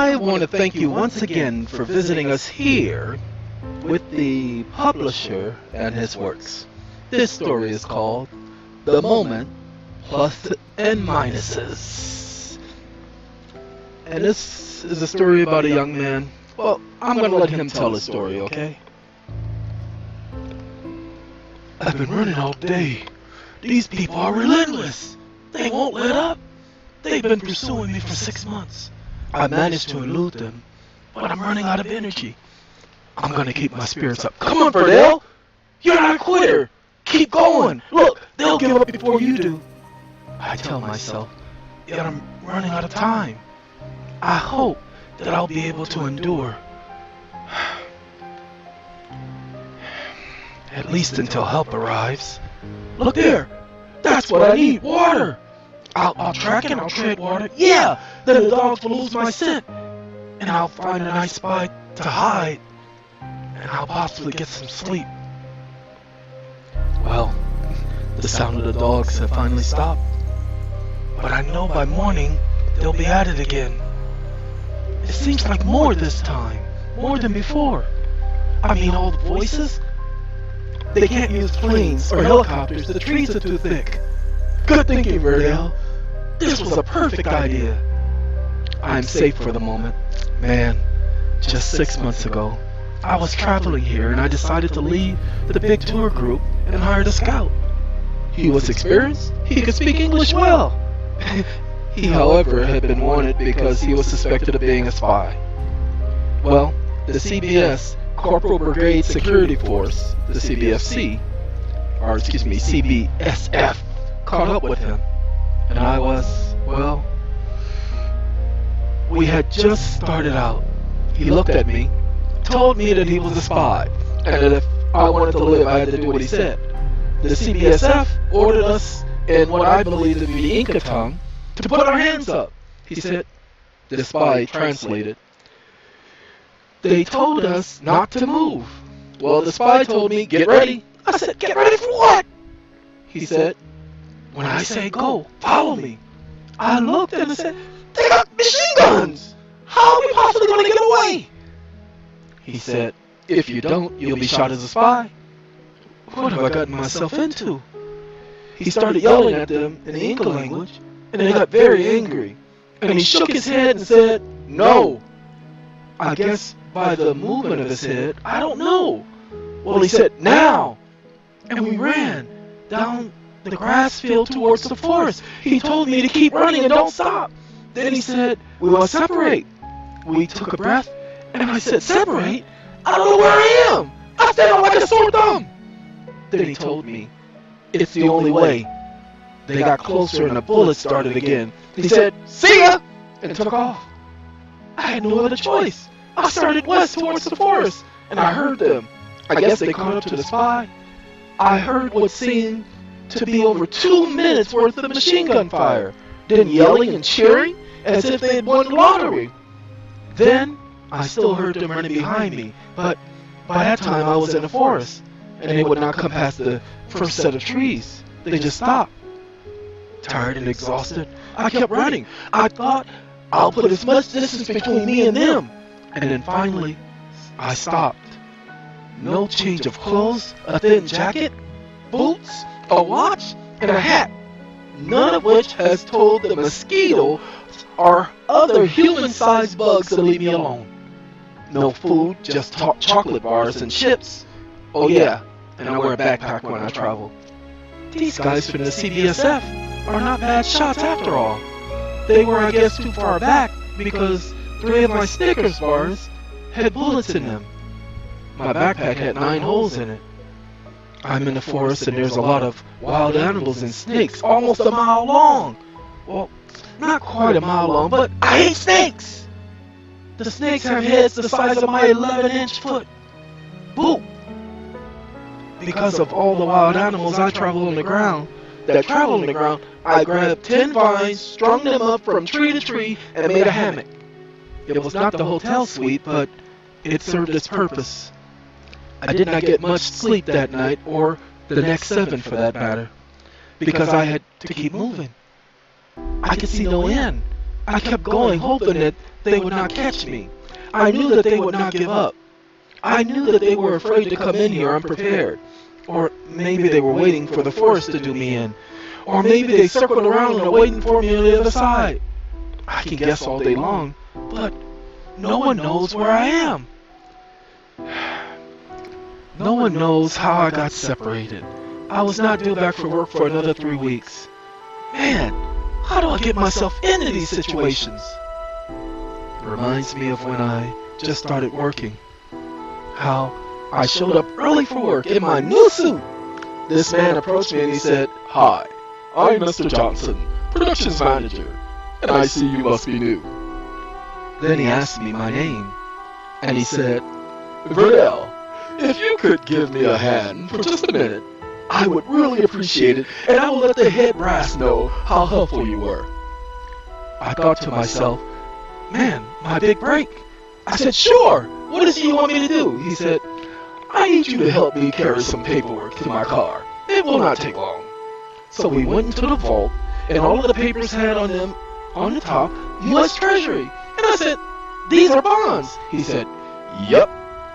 I want to thank you once again for visiting us here with the publisher and his works. This story is called The Moment Plus and Minuses. And this is a story about a young man. Well, I'm going to let him tell his story, okay? I've been running all day. These people are relentless. They won't let up. They've been pursuing me for 6 months. I managed to elude them, but I'm running out of energy. I'm going to keep my spirits up. Come on, Verdell! You're not a quitter! Keep going! Look, they'll give up before you do. I tell myself, yet I'm running out of time. I hope that I'll be able to endure. At least until help arrives. Look there! That's what I need! Water! I'll track and I'll tread water. Yeah! Then the dogs will lose my scent. And I'll find a nice spot to hide. And I'll possibly get some sleep. Well, the sound of the dogs have finally stopped. But I know by morning they'll be at it again. It seems like more this time. More than before. I mean, all the voices? They can't use planes or helicopters. The trees are too thick. Good thinking, Verdell. This was a perfect idea. I'm safe for the moment. Man, just 6 months ago, I was traveling here and I decided to leave the big tour group and hired a scout. He was experienced. He could speak English well. He, however, had been wanted because he was suspected of being a spy. Well, the CBS, Corporal Brigade Security Force, the CBSF, caught up with him. And I was, well, we had just started out. He looked at me, told me that he was a spy, and that if I wanted to live, I had to do what he said. The CBSF ordered us in what I believe to be the Inca tongue to put our hands up. He said, the spy translated. They told us not to move. Well, the spy told me, get ready. I said, get ready for what? He said, when I say go, follow me. I looked and I said, they got machine guns. How are we possibly going to get away? He said, if you don't, you'll be shot as a spy. What have I gotten myself into? He started yelling at them in the Inca language, and they got very angry. And he shook his head and said, no. I guess by the movement of his head, I don't know. Well, he said, now. And we ran down the grass field towards the forest. He told me to keep running and don't stop. Then he said, we will separate. We took a breath, and I said, separate? I don't know where I am. I stand out like a sore thumb. Then he told me, it's the only way. They got closer and the bullets started again. He said, see ya, and took off. I had no other choice. I started west towards the forest, and I heard them. I guess they caught up to the spy. I heard what seemed to be over 2 minutes worth of machine gun fire, then yelling and cheering as if they had won the lottery. Then I still heard them running behind me, but by that time I was in the forest, and they would not come past the first set of trees. They just stopped. Tired and exhausted, I kept running. I thought, I'll put as much distance between me and them. And then finally, I stopped. No change of clothes, a thin jacket, boots, a watch, and a hat. None of which has told the mosquito or other human-sized bugs to leave me alone. No food, just chocolate bars and chips. Oh yeah, and I wear a backpack when I travel. These guys from the CBSF are not bad shots after all. They were, I guess, too far back because 3 of my Snickers bars had bullets in them. My backpack had 9 holes in it. I'm in the forest and there's a lot of wild animals and snakes almost a mile long. Well, not quite a mile long, but I hate snakes! The snakes have heads the size of my 11-inch foot. Boo! Because of all the wild animals I travel on the ground, I grabbed 10 vines, strung them up from tree to tree, and made a hammock. It was not the hotel suite, but it served its purpose. I did not get much sleep that night, or the next 7 for that matter, because I had to keep moving. I could see no end. I kept going, hoping that they would not catch me. I knew that they would not give up. I knew that they were afraid to come in here unprepared. Or maybe they were waiting for the forest to do me in. Or maybe they circled around and are waiting for me on the other side. I can guess all day long, but no one knows where I am. No one knows how I got separated. I was not due back for work for another 3 weeks. Man, how do I get myself into these situations? It reminds me of when I just started working. How I showed up early for work in my new suit. This man approached me and he said, "Hi, I'm Mr. Johnson, productions manager, and I see you must be new." Then he asked me my name, and he said, "Vernell, if you could give me a hand for just a minute, I would really appreciate it, and I will let the head brass know how helpful you were." I thought to myself, man, my big break. I said, "Sure, what does he want me to do?" He said, "I need you to help me carry some paperwork to my car. It will not take long." So we went into the vault, and all of the papers had on them, on the top, U.S. Treasury. And I said, "These are bonds." He said, "Yep.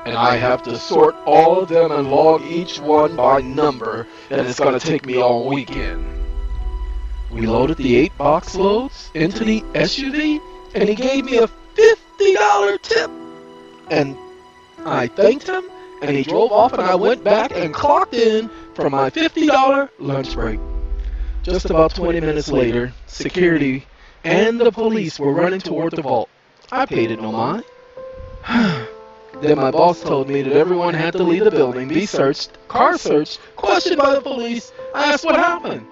And I have to sort all of them and log each one by number, and it's going to take me all weekend." We loaded the 8 box loads into the SUV, and he gave me a $50 tip. And I thanked him, and he drove off, and I went back and clocked in for my $50 lunch break. Just about 20 minutes later, security and the police were running toward the vault. I paid it no mind. Then my boss told me that everyone had to leave the building, be searched, car searched, questioned by the police. I asked what happened.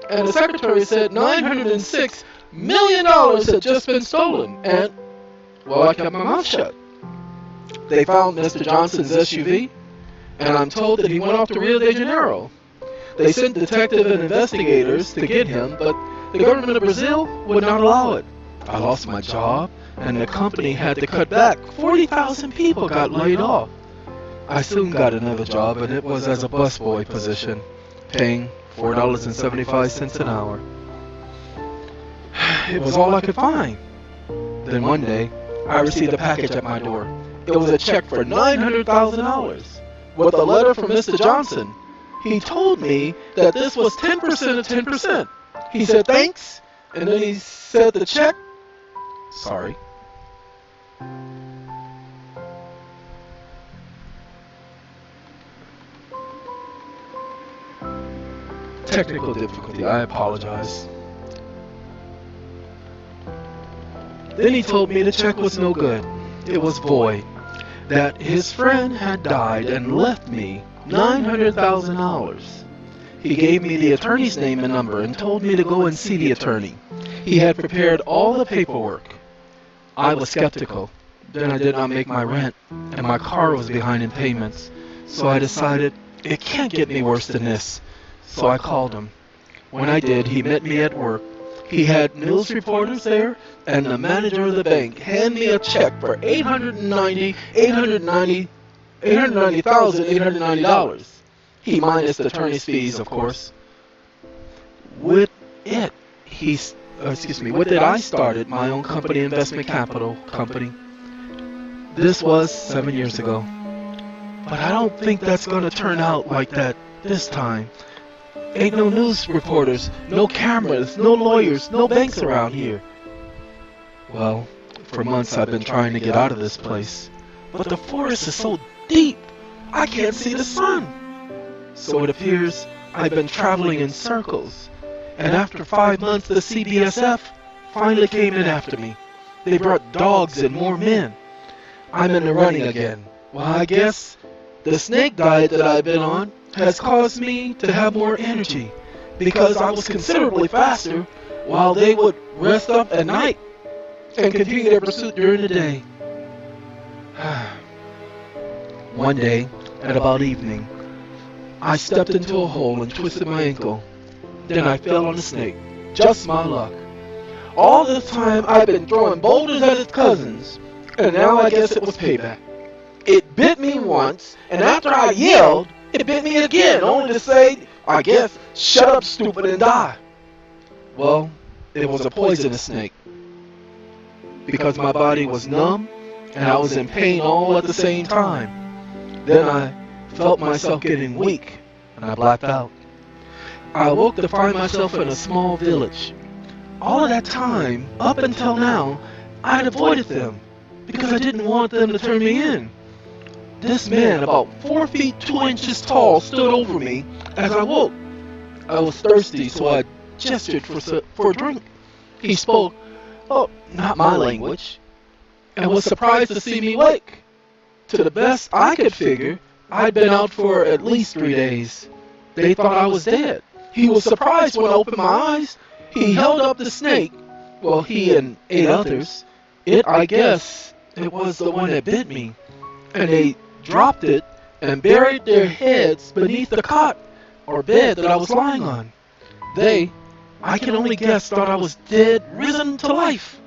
And the secretary said $906 million had just been stolen. And, well, I kept my mouth shut. They found Mr. Johnson's SUV, and I'm told that he went off to Rio de Janeiro. They sent detective and investigators to get him, but the government of Brazil would not allow it. I lost my job, and the company had to cut back. 40,000 people got laid off. I soon got another job, and it was as a busboy position, paying $4.75 an hour. It was all I could find. Then one day, I received a package at my door. It was a check for $900,000 with a letter from Mr. Johnson. He told me that this was 10% of 10%. He said thanks, and then he said the check. Sorry. Technical difficulty, I apologize. Then he told me the check was no good. It was void. That his friend had died and left me $900,000. He gave me the attorney's name and number and told me to go and see the attorney. He had prepared all the paperwork. I was skeptical. Then I did not make my rent, and my car was behind in payments. So I decided, it can't get me worse than this. So I called him. When I did, he met me at work. He had news reporters there, and the manager of the bank handed me a check for $890,890. He minus the attorney's fees, of course. With it, I started my own company, Investment Capital Company. This was 7 years ago. But I don't think that's going to turn out like that this time. Ain't no news reporters, no cameras, no lawyers, no banks around here. Well, for months I've been trying to get out of this place. But the forest is so deep, I can't see the sun. So it appears I've been traveling in circles. And after 5 months, the CBSF finally came in after me. They brought dogs and more men. I'm in the running again. Well, I guess the snake diet that I've been on has caused me to have more energy, because I was considerably faster while they would rest up at night and continue their pursuit during the day. One day, at about evening, I stepped into a hole and twisted my ankle. Then I fell on the snake. Just my luck. All this time I've been throwing boulders at its cousins, and now I guess it was payback. It bit me once, and after I yelled, it bit me again, only to say, I guess, shut up, stupid, and die. Well, it was a poisonous snake. because my body was numb and I was in pain all at the same time. Then I felt myself getting weak and I blacked out. I awoke to find myself in a small village. All of that time, up until now, I'd avoided them because I didn't want them to turn me in. This man, about 4 feet 2 inches tall, stood over me as I woke. I was thirsty, so I gestured for a drink. He spoke, not my language, and was surprised to see me wake. To the best I could figure, I'd been out for at least 3 days. They thought I was dead. He was surprised when I opened my eyes. He held up the snake. Well, he and 8 others. I guess, it was the one that bit me. And they dropped it and buried their heads beneath the cot or bed that I was lying on. They, I can only guess, thought I was dead, risen to life.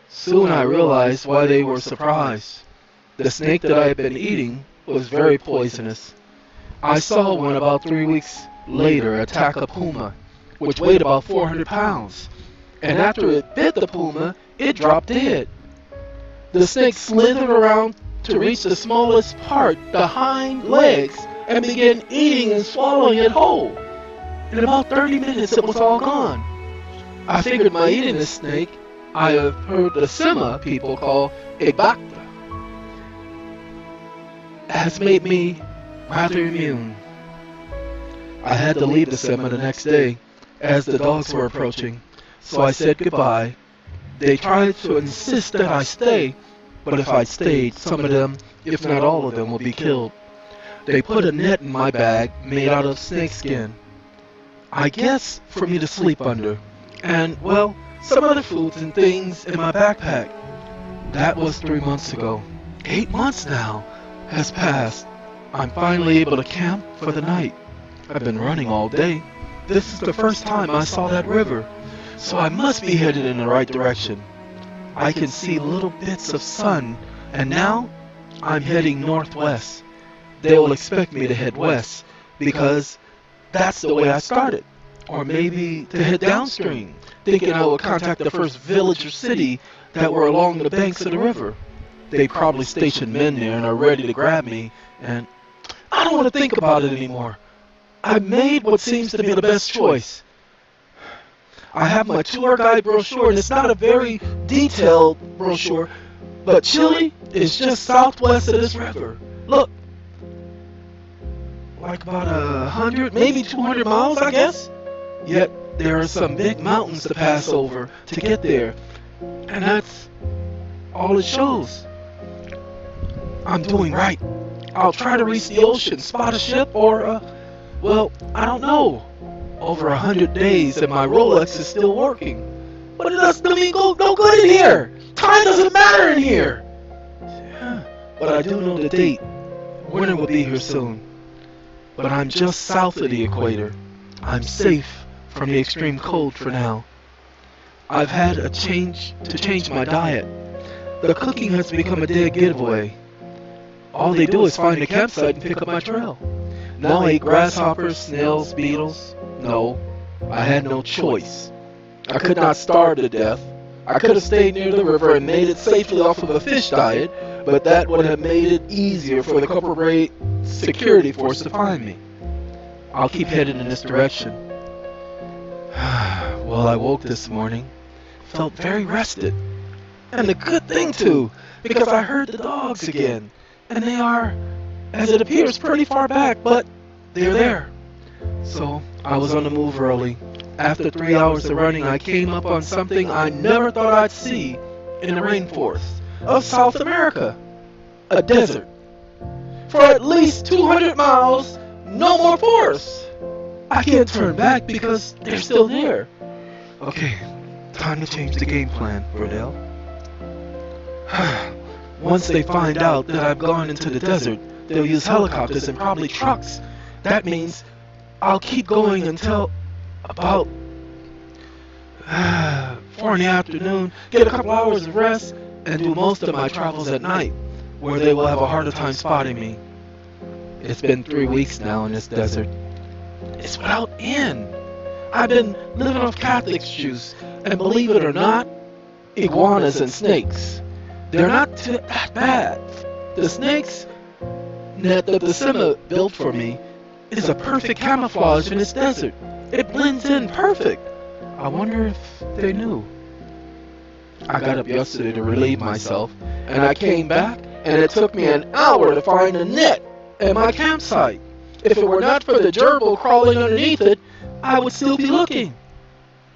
Soon I realized why they were surprised. The snake that I had been eating was very poisonous. I saw one about 3 weeks later attack a puma, which weighed about 400 pounds. And after it bit the puma, it dropped dead. The snake slithered around to reach the smallest part, the hind legs, and began eating and swallowing it whole. In about 30 minutes, it was all gone. I figured my eating this snake, I have heard the Sema people call Igbakta, has made me rather immune. I had to leave the Sema the next day, as the dogs were approaching, so I said goodbye. They tried to insist that I stay, but if I stayed, some of them, if not all of them, would be killed. They put a net in my bag made out of snakeskin, I guess for me to sleep under, and, well, some other foods and things in my backpack. That was 3 months ago. 8 months now has passed. I'm finally able to camp for the night. I've been running all day. This is the first time I saw that river, so I must be headed in the right direction. I can see little bits of sun, and now I'm heading northwest. They will expect me to head west, because that's the way I started. Or maybe to head downstream, thinking I would contact the first village or city that were along the banks of the river. They probably stationed men there and are ready to grab me, and I don't want to think about it anymore. I made what seems to be the best choice. I have my tour guide brochure, and it's not a very detailed brochure, but Chile is just southwest of this river. Look, like about 100, maybe 200 miles, I guess. Yet there are some big mountains to pass over to get there, and that's all it shows. I'm doing right. I'll try to reach the ocean, spot a ship, or, well, I don't know. Over 100 days and my Rolex is still working. But it doesn't mean go good in here. Time doesn't matter in here. Yeah, but I do know the date. Winter will be here soon. But I'm just south of the equator. I'm safe from the extreme cold for now. I've had to change my diet. The cooking has become a dead giveaway. All they do is find a campsite and pick up my trail. Now I eat grasshoppers, snails, beetles. No, I had no choice. I could not starve to death. I could have stayed near the river and made it safely off of a fish diet, but that would have made it easier for the corporate security force to find me. I'll keep heading in this direction. Well, I woke this morning, felt very rested. And a good thing too, because I heard the dogs again. And they are, as it appears, pretty far back, but they're there. So I was on the move early. After 3 hours of running, I came up on something I never thought I'd see in the rainforest of South America. A desert. For at least 200 miles, no more forests. I can't turn back because they're still there. Okay, time to change the game plan, Burdell. Once they find out that I've gone into the desert, they'll use helicopters and probably trucks. That means I'll keep going until about 4 in the afternoon, get a couple hours of rest, and do most of my travels at night, where they will have a harder time spotting me. It's been 3 weeks now in this desert. It's without end. I've been living off Catholic juice, and believe it or not, iguanas and snakes. They're not that bad. The snakes net that the Sima built for me is a perfect camouflage in its desert. It blends in perfect. I wonder if they knew. I got up yesterday to relieve myself, and I came back, and it took me an hour to find a net at my campsite. If it were not for the gerbil crawling underneath it, I would still be looking.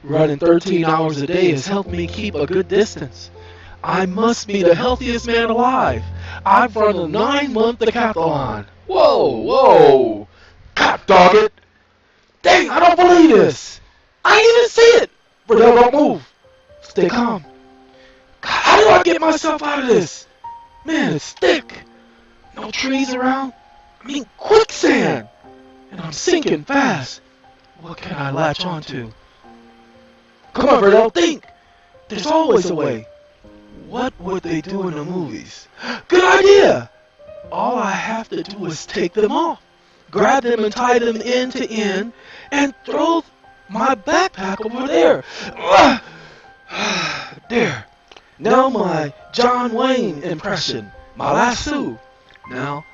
Running 13 hours a day has helped me keep a good distance. I must be the healthiest man alive. I've run a 9-month decathlon. Whoa. God dog it. Dang, I don't believe this. I didn't even see it. Verdell, don't move. Stay calm. God, how do I get myself out of this? Man, it's thick. No trees around. I mean, quicksand. And I'm sinking fast. What can I latch onto? Come on, Verdell, think. There's always a way. What would they do in the movies? Good idea! All I have to do is take them off, grab them and tie them end to end, and throw my backpack over there. There. Now my John Wayne impression, my lasso. Now,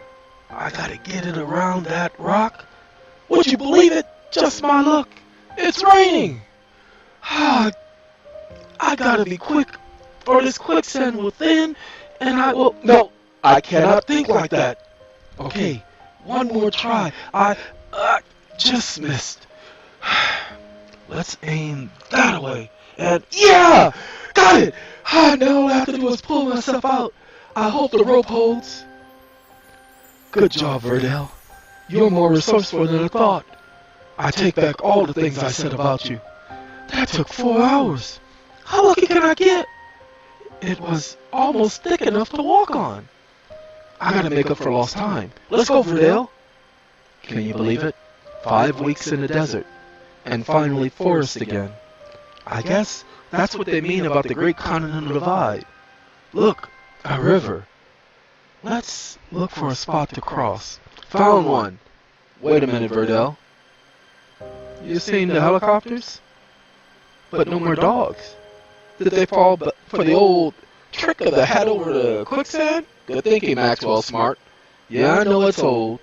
I gotta get it around that rock. Would you believe it? Just my luck. It's raining. I gotta be quick, or this quicksand will thin, and I will... No, I cannot think like that. Okay, one more try. I just missed. Let's aim that way. And yeah! Got it! Now all I have to do is pull myself out. I hope the rope holds. Good job, Verdell. You're more resourceful than I thought. I take back all the things I said about you. That took 4 hours. How lucky can I get? It was almost thick enough to walk on. I gotta make up for lost time. Let's go, Verdell. Can you believe it? 5 weeks in the desert, and finally forest again. I guess that's what they mean about the Great Continental Divide. Look, a river. Let's look for a spot to cross. Found one. Wait a minute, Verdell. You seen the helicopters? But no more dogs. Did they fall for the old trick of the hat over the quicksand? Good thinking, Maxwell Smart. Yeah, I know it's old,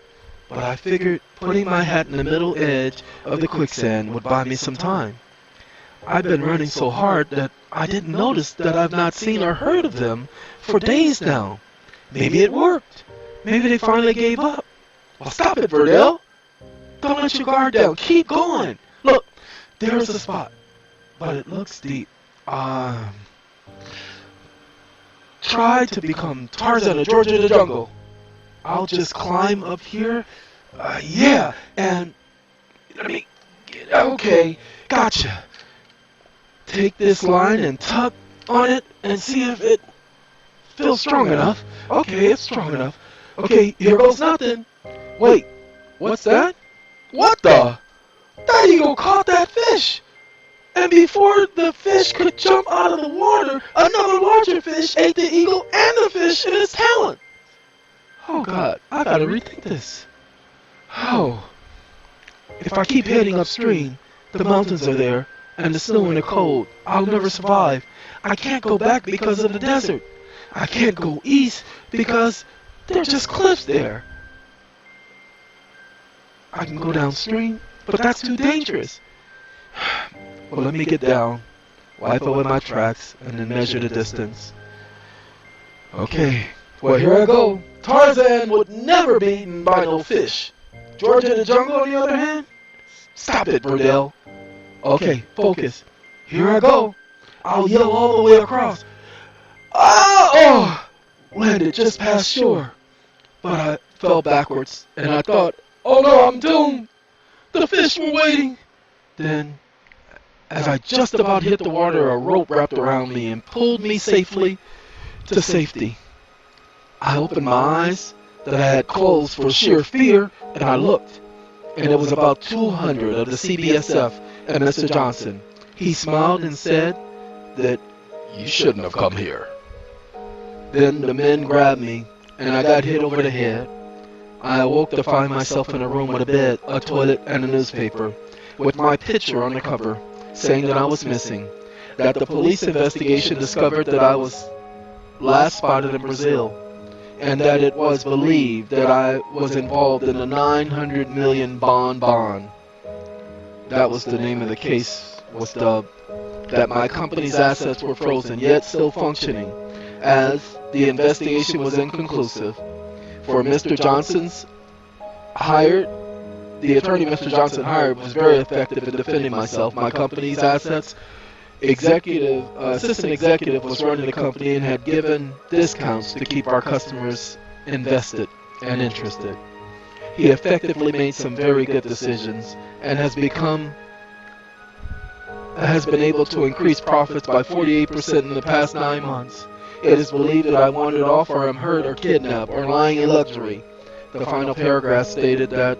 but I figured putting my hat in the middle edge of the quicksand would buy me some time. I've been running so hard that I didn't notice that I've not seen or heard of them for days now. Maybe it worked. Maybe they finally gave up. Well, stop it, Verdell. Don't let your guard down. Keep going. Look, there's a spot, but it looks deep. Try to become Tarzan of Georgia the Jungle. I'll just climb up here. Yeah, and let me get... Okay, gotcha. Take this line and tug on it and see if it feels strong enough. Okay, it's strong enough. Okay, here goes nothing. Wait, what's that? What the? That eagle caught that fish! And before the fish could jump out of the water, another larger fish ate the eagle and the fish in its talon. Oh God, I gotta rethink this. Oh. If I keep heading upstream, the mountains are there, and the snow and the cold. I'll never survive. I can't go back because of the desert. I can't go east because there are just cliffs there. I can go downstream, but that's too dangerous. Well, let me get down, wipe away my tracks, and then measure the distance. Okay, well, here I go. Tarzan would never be eaten by no fish. Georgia the Jungle, on the other hand? Stop it, Verdell. Okay, focus. Here I go. I'll yell all the way across. Oh! Landed just past shore. But I fell backwards, and I thought, oh no, I'm doomed. The fish were waiting. Then, as I just about hit the water, a rope wrapped around me and pulled me safely to safety. I opened my eyes that I had closed for sheer fear, and I looked, and it was about 200 of the CBSF and Mr. Johnson. He smiled and said that you shouldn't have come here. Then the men grabbed me, and I got hit over the head. I awoke to find myself in a room with a bed, a toilet, and a newspaper, with my picture on the cover, saying that I was missing. that the police investigation discovered that I was last spotted in Brazil, and that it was believed that I was involved in a 900 million bond. That was the name of the case, was dubbed. That my company's assets were frozen, yet still functioning, as the investigation was inconclusive. For Mr. Johnson's hired, the attorney Mr. Johnson hired was very effective in defending myself. My company's assets, assistant executive was running the company and had given discounts to keep our customers invested and interested. He effectively made some very good decisions and has been able to increase profits by 48% in the past 9 months. It is believed that I wandered off or am hurt or kidnapped or lying in luxury. The final paragraph stated that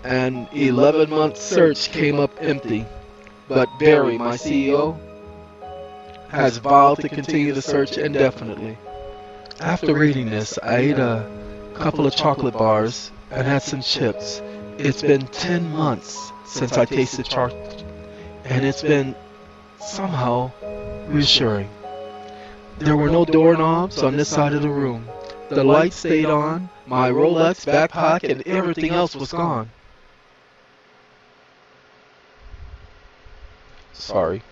an 11-month search came up empty, but Barry, my CEO, has vowed to continue the search indefinitely. After reading this, I ate a couple of chocolate bars and had some chips. It's been 10 months since I tasted chocolate, and it's been somehow reassuring. There were no doorknobs on this side of the room. The light stayed on, my Rolex, backpack, and everything else was gone. Sorry.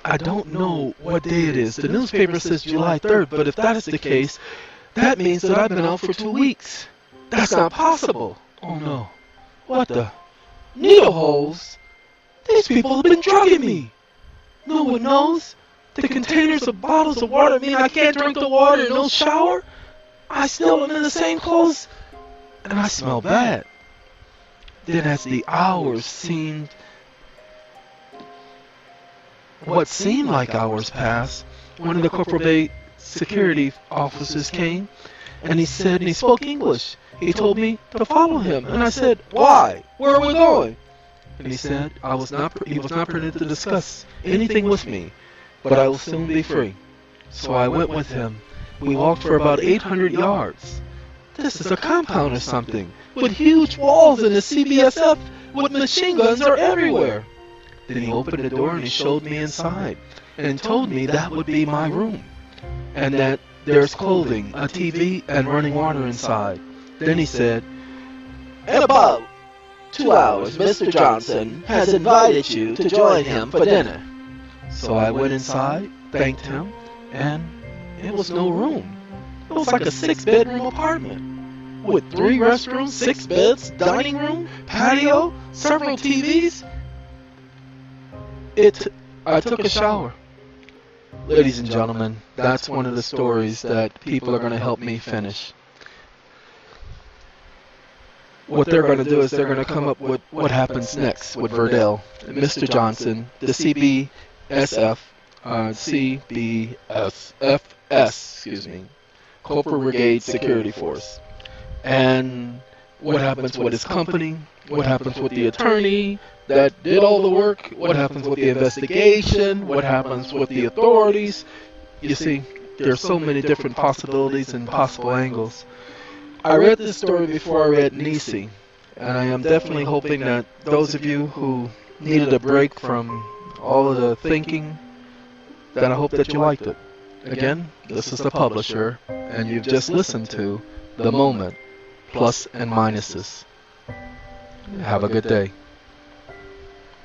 I don't know what day it is. The newspaper says July 3rd, but if that is the case, that means that I've been out for 2 weeks. That's not possible. Oh no. What the? Needle holes? These people have been drugging me. No one knows. The containers of bottles of water mean I can't drink the water and no shower. I still am in the same clothes, and I smell bad. Then as the hours what seemed like hours passed, one of the Corporal Bay security officers came, and he spoke English. He told me to follow him, and I said, "Why? Where are we going?" And he said he was not permitted to discuss anything with me, but I will soon be free. So I went with him. We walked for about 800 yards. This is a compound or something, with huge walls, and the CBSF with machine guns are everywhere. Then he opened the door and he showed me inside, and told me that would be my room, and that there's clothing, a TV, and running water inside. Then he said, "In about 2 hours, Mr. Johnson has invited you to join him for dinner." So I went inside, thanked him, and it was no room. It was like a 6-bedroom apartment, with 3 restrooms, 6 beds, dining room, patio, several TVs. I took a shower. Ladies and gentlemen, that's one of the stories that people are going to help me finish. What they're going to do is they're going to come up with what happens next with Verdell, Mr. Johnson, the CBFS, Corporal Brigade Security Force, and what happens with his company, what happens with the attorney that did all the work, what happens with the investigation, what happens with the authorities. You see, there's so many different possibilities and possible angles. I read this story before I read Nisi, and I am definitely hoping that those of you who needed a break from all of the thinking, that I hope that you liked it. Again, this is the publisher, and you've just listened to The Moment, Plus and Minuses. Have a good day.